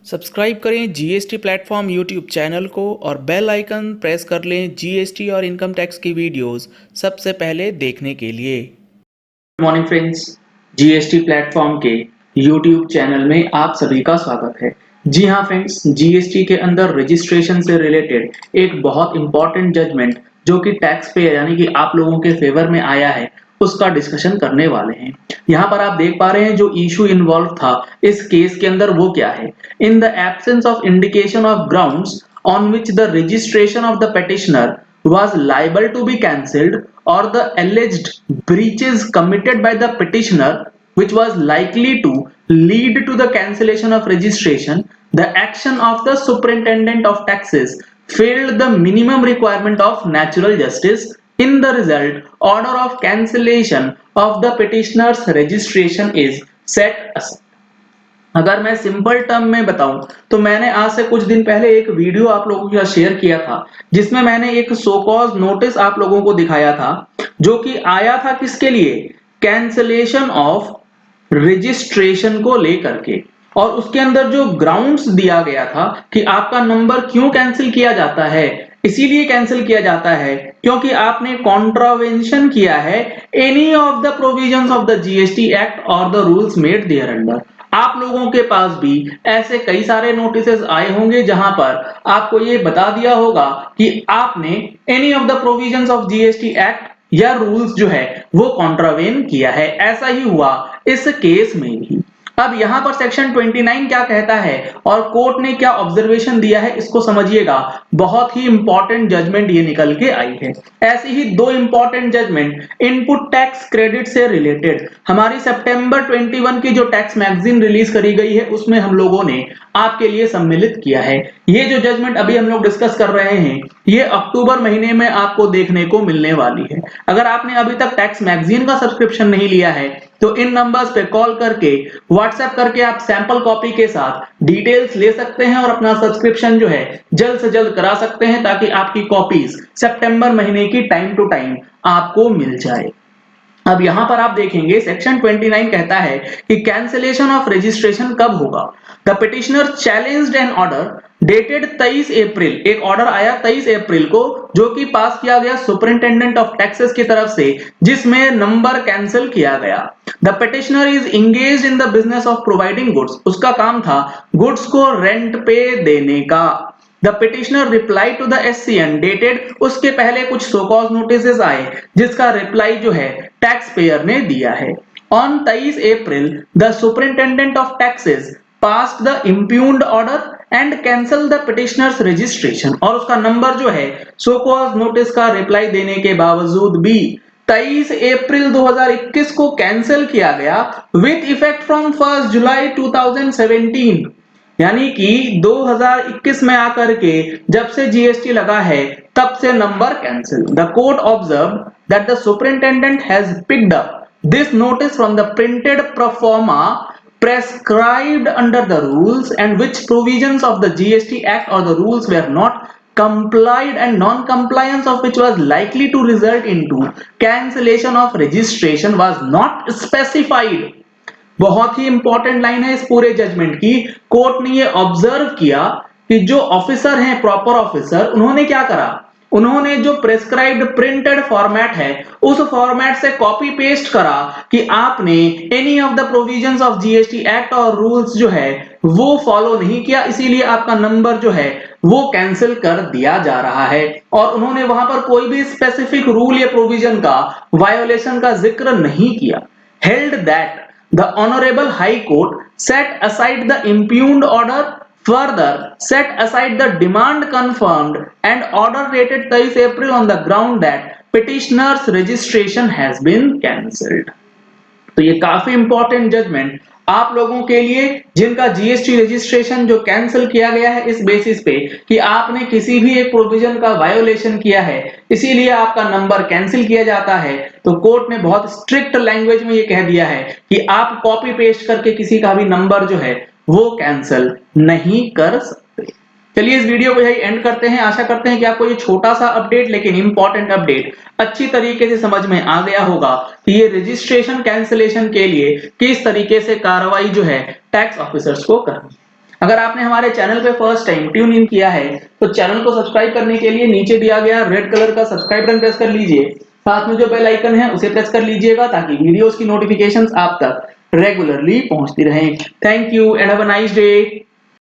Subscribe करें GST platform YouTube channel को और बेल आइकन प्रेस कर लें जीएसटी और इनकम टैक्स की वीडियोस सबसे पहले देखने के लिए। Good morning friends, GST platform के यूट्यूब चैनल में आप सभी का स्वागत है। जी हाँ फ्रेंड्स, जीएसटी के अंदर रजिस्ट्रेशन से रिलेटेड एक बहुत इंपॉर्टेंट जजमेंट जो कि टैक्स पे यानी कि आप लोगों के फेवर में आया है उसका डिस्कशन करने वाले हैं। यहाँ पर आप देख पा रहे हैं जो इशू इन्वॉल्व था इस केस के अंदर वो क्या है। In the absence of indication of grounds on which the registration of the petitioner was liable to be cancelled or the alleged breaches committed by the petitioner which was likely to lead to the cancellation of registration, the action of the superintendent of taxes failed the minimum requirement of natural justice. In the result, order of cancellation of the petitioner's registration is set aside. अगर मैं simple term में बताऊं तो मैंने आज से कुछ दिन पहले एक वीडियो आप लोगों के साथ शेयर किया था जिसमें मैंने एक सो कॉज नोटिस आप लोगों को दिखाया था जो कि आया था किसके लिए, कैंसलेशन ऑफ रजिस्ट्रेशन को लेकर के। और उसके अंदर जो ग्राउंड्स दिया गया था कि आपका नंबर क्यों कैंसिल किया जाता है, इसीलिए कैंसिल किया जाता है क्योंकि आपने कॉन्ट्रावेंशन किया है any of the provisions of the GST act और the rules made thereunder. आप लोगों के पास भी ऐसे कई सारे नोटिसेस आए होंगे जहां पर आपको ये बता दिया होगा कि आपने any of the provisions of GST act या रूल्स जो है वो कॉन्ट्रावेन किया है। ऐसा ही हुआ इस केस में भी। अब यहां पर सेक्शन 29 क्या कहता है और कोर्ट ने क्या ऑब्जर्वेशन दिया है इसको समझिएगा। बहुत ही इंपॉर्टेंट जजमेंट ये निकल के आई है। ऐसी ही दो important judgment input tax credit से रिलेटेड हमारी सितंबर 21 की जो टैक्स मैगजीन रिलीज करी गई है उसमें हम लोगों ने आपके लिए सम्मिलित किया है। ये जो जजमेंट अभी हम लोग डिस्कस कर रहे हैं ये अक्टूबर महीने में आपको देखने को मिलने वाली है। अगर आपने अभी तक टैक्स मैगजीन का सब्सक्रिप्शन नहीं लिया है तो इन नंबर्स पे कॉल करके व्हाट्सएप करके आप सैंपल कॉपी के साथ डिटेल्स ले सकते हैं और अपना सब्सक्रिप्शन जो है जल्द से जल्द करा सकते हैं ताकि आपकी कॉपीज सितंबर महीने की टाइम टू टाइम आपको मिल जाए। अब यहां पर आप देखेंगे सेक्शन 29 कहता है कि कैंसिलेशन ऑफ रजिस्ट्रेशन कब होगा। The petitioner challenged an order dated 23 April, एक ऑर्डर आया 23 अप्रैल को जो कि पास किया गया सुपरिंटेंडेंट ऑफ टैक्सेस की तरफ से जिसमें नंबर कैंसिल किया गया। The petitioner is engaged in the business of providing goods, उसका काम था गुड्स को रेंट पे देने का। The petitioner replied to the SCN dated, उसके पहले कुछ so called notices आए जिसका रिप्लाई जो है टैक्स पेयर ने दिया है। On 23 April, the superintendent of taxes passed the impugned order and cancelled the petitioner's registration, और उसका नंबर जो है so called notice का रिप्लाई देने के बावजूद भी 23 अप्रैल 2021 को कैंसिल किया गया विथ इफेक्ट फ्रॉम 1 जुलाई 2017। यानी कि 2021 में आकर के जब से जीएसटी लगा है तब से number cancel. The court observe that the superintendent has picked up this notice from the printed proforma prescribed under the rules and which provisions of the GST Act or the rules were not complied and non-compliance of which was likely to result into cancellation of registration was not specified। बहुत ही important line है इस पूरे judgement की। Court ने ये observe किया कि जो ऑफिसर हैं प्रॉपर ऑफिसर उन्होंने क्या करा, उन्होंने जो प्रेस्क्राइब्ड प्रिंटेड फॉर्मेट है उस फॉर्मेट से कॉपी पेस्ट करा कि आपने any of the provisions of GST act और रूल्स जो है वो फॉलो नहीं किया, इसीलिए आपका नंबर जो है वो कैंसिल कर दिया जा रहा है। और उन्होंने वहां पर कोई भी स्पेसिफिक रूल या प्रोविजन का वायोलेशन का जिक्र नहीं किया। Held that the Honorable High Court set aside the impugned order, further set aside the demand confirmed and order dated 23 April on the ground that petitioner's registration has been cancelled। तो ये काफी important judgement आप लोगों के लिए जिनका GST registration जो cancel किया गया है इस बेसिस पे कि आपने किसी भी एक प्रोविजन का वायोलेशन किया है इसीलिए आपका नंबर कैंसिल किया जाता है। तो कोर्ट ने बहुत स्ट्रिक्ट लैंग्वेज में ये कह दिया है कि आप कॉपी पेस्ट करके किसी का भी नंबर जो है वो कैंसिल नहीं कर सकते। चलिए इस वीडियो को यही एंड करते हैं। आशा करते हैं कि आपको ये छोटा सा अपडेट लेकिन इंपॉर्टेंट अपडेट अच्छी तरीके से समझ में आ गया होगा कि ये रजिस्ट्रेशन कैंसिलेशन के लिए किस तरीके से कार्रवाई जो है टैक्स ऑफिसर्स को करनी। अगर आपने हमारे चैनल पे फर्स्ट टाइम ट्यून इन किया है तो चैनल को सब्सक्राइब करने के लिए नीचे दिया गया रेड कलर का सब्सक्राइब बटन प्रेस कर लीजिए। साथ में जो बेल आइकन है उसे प्रेस कर लीजिएगा ताकि वीडियोस की नोटिफिकेशंस आप तक रेगुलरली पहुंचती रहें। Thank you and have a nice day.